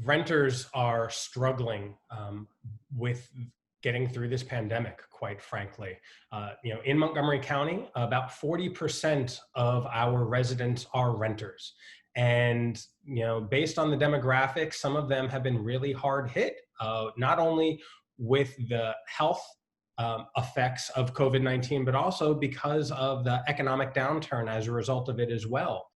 Renters are struggling with getting through this pandemic, quite frankly. In Montgomery County, about 40% of our residents are renters. And, based on the demographics, some of them have been really hard hit, not only with the health effects of COVID-19, but also because of the economic downturn as a result of it as well.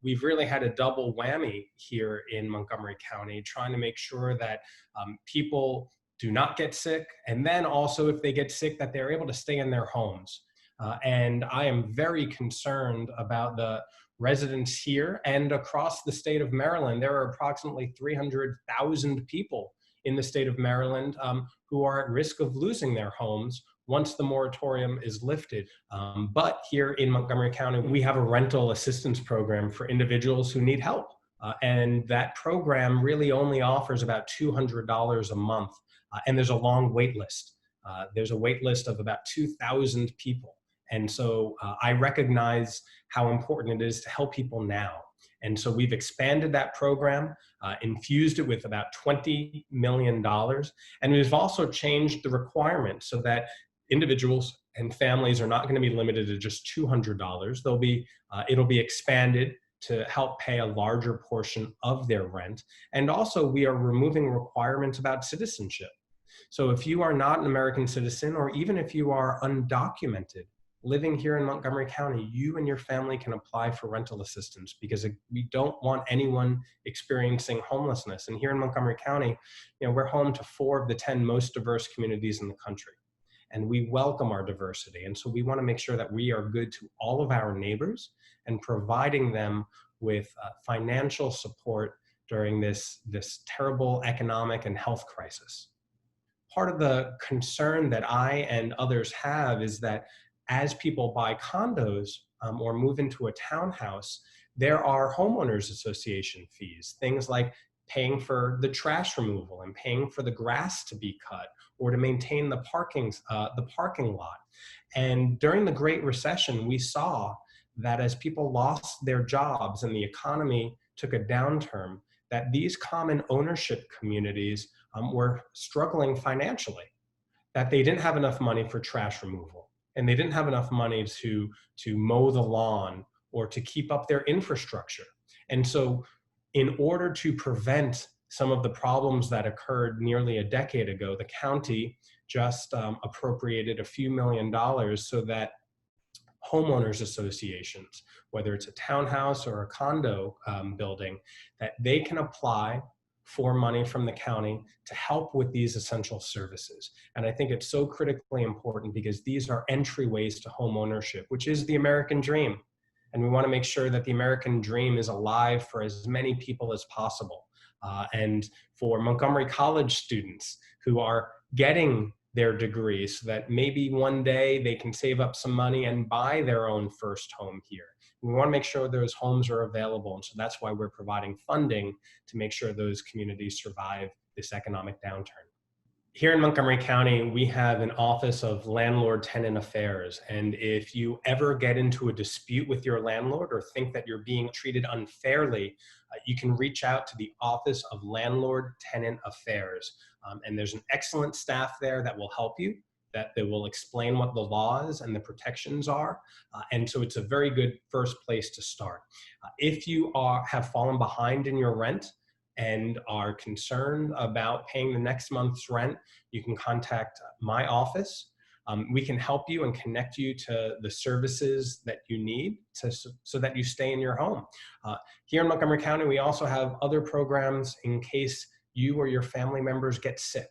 We've really had a double whammy here in Montgomery County, trying to make sure that people do not get sick, and then also if they get sick, that they're able to stay in their homes. And I am very concerned about the residents here and across the state of Maryland. There are approximately 300,000 people in the state of Maryland who are at risk of losing their homes once the moratorium is lifted. But here in Montgomery County, we have a rental assistance program for individuals who need help. And that program really only offers about $200 a month. And there's a long wait list. There's a wait list of about 2,000 people. And so I recognize how important it is to help people now. And so we've expanded that program, infused it with about $20 million. And we've also changed the requirements so that individuals and families are not going to be limited to just $200. It'll be expanded to help pay a larger portion of their rent. And also we are removing requirements about citizenship. So if you are not an American citizen, or even if you are undocumented, living here in Montgomery County, you and your family can apply for rental assistance, because we don't want anyone experiencing homelessness. And here in Montgomery County, we're home to 4 of the 10 most diverse communities in the country. And we welcome our diversity. And so we want to make sure that we are good to all of our neighbors and providing them with financial support during this terrible economic and health crisis. Part of the concern that I and others have is that as people buy condos or move into a townhouse, there are homeowners association fees, things like paying for the trash removal and paying for the grass to be cut, or to maintain the parking lot. And during the Great Recession, we saw that as people lost their jobs and the economy took a downturn, that these common ownership communities were struggling financially, that they didn't have enough money for trash removal, and they didn't have enough money to mow the lawn or to keep up their infrastructure. And so in order to prevent some of the problems that occurred nearly a decade ago, the county just appropriated a few $1 million so that homeowners associations, whether it's a townhouse or a condo building, that they can apply for money from the county to help with these essential services. And I think it's so critically important, because these are entryways to home ownership, which is the American dream. And we want to make sure that the American dream is alive for as many people as possible. And for Montgomery College students who are getting their degrees, so that maybe one day they can save up some money and buy their own first home here. We want to make sure those homes are available. And so that's why we're providing funding to make sure those communities survive this economic downturn. Here in Montgomery County, we have an Office of Landlord-Tenant Affairs. And if you ever get into a dispute with your landlord or think that you're being treated unfairly, you can reach out to the Office of Landlord-Tenant Affairs. And there's an excellent staff there that will help you, that they will explain what the laws and the protections are. And so it's a very good first place to start. If you have fallen behind in your rent and are concerned about paying the next month's rent, you can contact my office. We can help you and connect you to the services that you need so that you stay in your home. Here in Montgomery County, we also have other programs in case you or your family members get sick.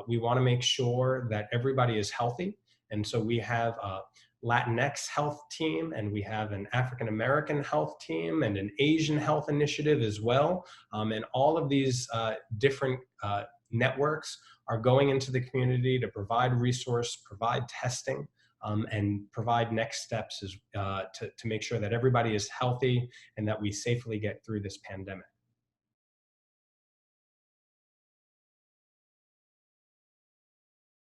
We want to make sure that everybody is healthy. And so we have a Latinx health team, and we have an African American health team, and an Asian health initiative as well. And all of these different networks are going into the community to provide resource, provide testing, and provide next steps to make sure that everybody is healthy and that we safely get through this pandemic.